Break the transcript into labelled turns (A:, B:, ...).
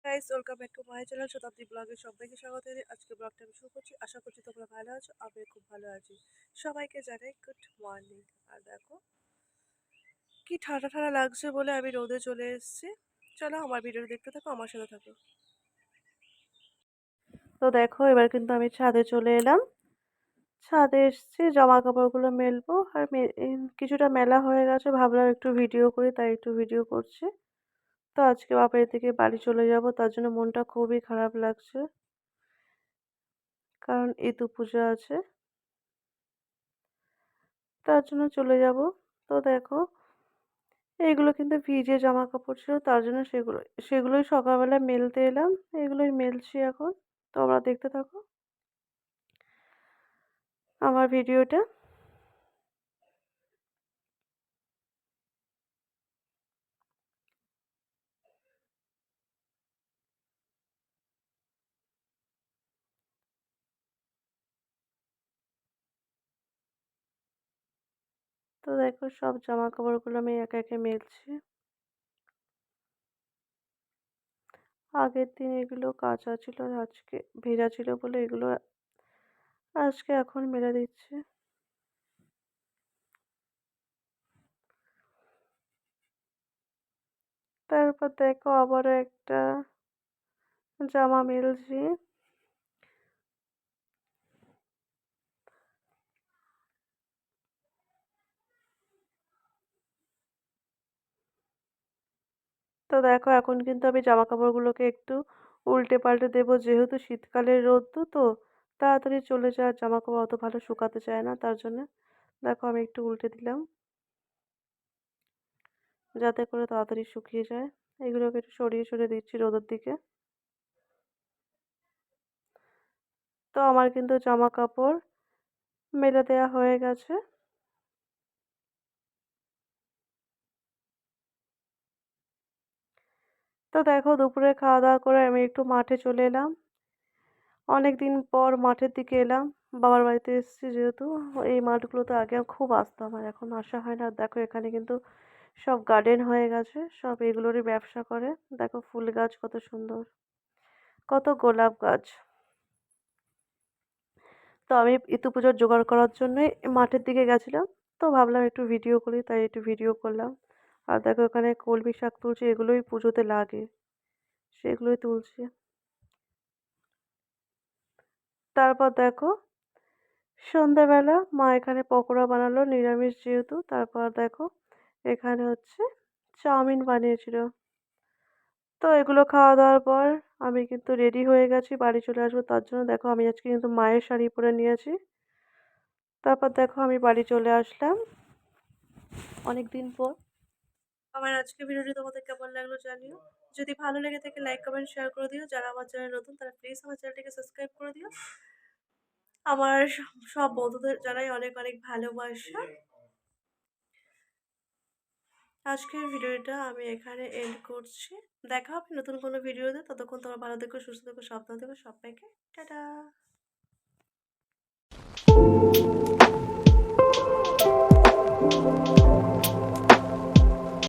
A: Guys, welcome back to my channel শতাব্দী ব্লগে সবাইকে স্বাগত জানাই। আজকে ব্লগটা আমি শুরু করছি। আশা করছি তোমরা ভালো আছো, আমি খুব ভালো আছি। সবাইকে জানাই গুড মর্নিং। আর দেখো কি ঠান্ডা ঠান্ডা লাগছে বলে আমি রোদে চলে এসেছি। চলো আমার ভিডিও দেখতে থাকো, আমার সাথে থাকো। তো দেখো এবার কিন্তু আমি ছাদে চলে এলাম। ছাদে এসেছি, জামা কাপড়গুলো মেলবো। আর কিছুটা মেলা হয়ে গেছে, ভাবলাম একটু ভিডিও করি, তাই একটু ভিডিও করছি। তো আজকে বাপের থেকে বাড়ি চলে যাব, তার জন্য মনটা খুবই খারাপ লাগছে, কারণ ইদু পুজো আছে, তার জন্য চলে যাব। তো দেখো এইগুলো কিন্তু ভিজে জামা কাপড় ছিল, তার জন্য সেগুলোই সকালবেলা মেলতে এলাম। এগুলোই মেলছি এখন। তোমরা দেখতে থাকো আমার ভিডিওটা। তো দেখো সব জামা কাপড়গুলো আমি একে একে মেলছি। আগের দিন এগুলো কাচা ছিল, আজকে ভেজা ছিল বলে এগুলো আজকে এখন মেলে দিচ্ছি। তারপর দেখো আবারও একটা জামা মেলছি। তো দেখো এখন কিন্তু আমি জামা কাপড়গুলোকে একটু উল্টে পাল্টে দেবো, যেহেতু শীতকালের রোদ্দু তো তাড়াতাড়ি চলে যায়, জামা কাপড় অত ভালো শুকাতে চায় না, তার জন্য দেখো আমি একটু উল্টে দিলাম যাতে করে তাড়াতাড়ি শুকিয়ে যায়। এগুলোকে একটু সরিয়ে সরিয়ে দিচ্ছি রোদের দিকে। তো আমার কিন্তু জামা কাপড় মেলে দেওয়া হয়ে গেছে। তো দেখো দুপুরে খাওয়া দাওয়া করে আমি একটু মাঠে চলে এলাম। অনেক দিন পর মাঠের দিকে এলাম, বাবার বাড়িতে এসেছি যেহেতু। এই মাঠগুলোতে আগে খুব আসতাম, আর এখন আসা হয় না। দেখো এখানে কিন্তু সব গার্ডেন হয়ে গেছে, সব এগুলোরই ব্যবসা করে। দেখো ফুল গাছ কত সুন্দর, কত গোলাপ গাছ। তো আমি ইতু পুজোর জোগাড় করার জন্যই মাঠের দিকে গেছিলাম। তো ভাবলাম একটু ভিডিও করি, তাই একটু ভিডিও করলাম। আর দেখো এখানে কলমি শাক তুলছি, এগুলোই পুজোতে লাগে, সেগুলোই তুলছি। তারপর দেখো সন্ধ্যাবেলা মা এখানে পকোড়া বানালো, নিরামিষ যেহেতু। তারপর দেখো এখানে হচ্ছে চাউমিন বানিয়েছিল। তো এগুলো খাওয়া দাওয়ার পর আমি কিন্তু রেডি হয়ে গেছি, বাড়ি চলে আসবো। তার জন্য দেখো আমি আজকে কিন্তু মায়ের শাড়ি পরে নিয়েছি। তারপর দেখো আমি বাড়ি চলে আসলাম অনেক দিন পর। আমার আজকে ভিডিওটি তোমাদের কেমন লাগলো জানিও। যদি ভালো লেগে থাকে লাইক কমেন্ট শেয়ার করে দিও। যারা আমার চ্যানেল নতুন তারা প্লিজ আমার চ্যানেলটিকে সাবস্ক্রাইব করে দিও। আমার সব বন্ধুদের জানাই অনেক অনেক ভালোবাসা। আজকের ভিডিওটা আমি এখানে এন্ড করছি। দেখা হবে নতুন কোনো ভিডিওতে। ততক্ষণ তোমরা ভালো থেকো, সুস্থ থেকো, সাবধানে থেকো। সবাইকে টাটা।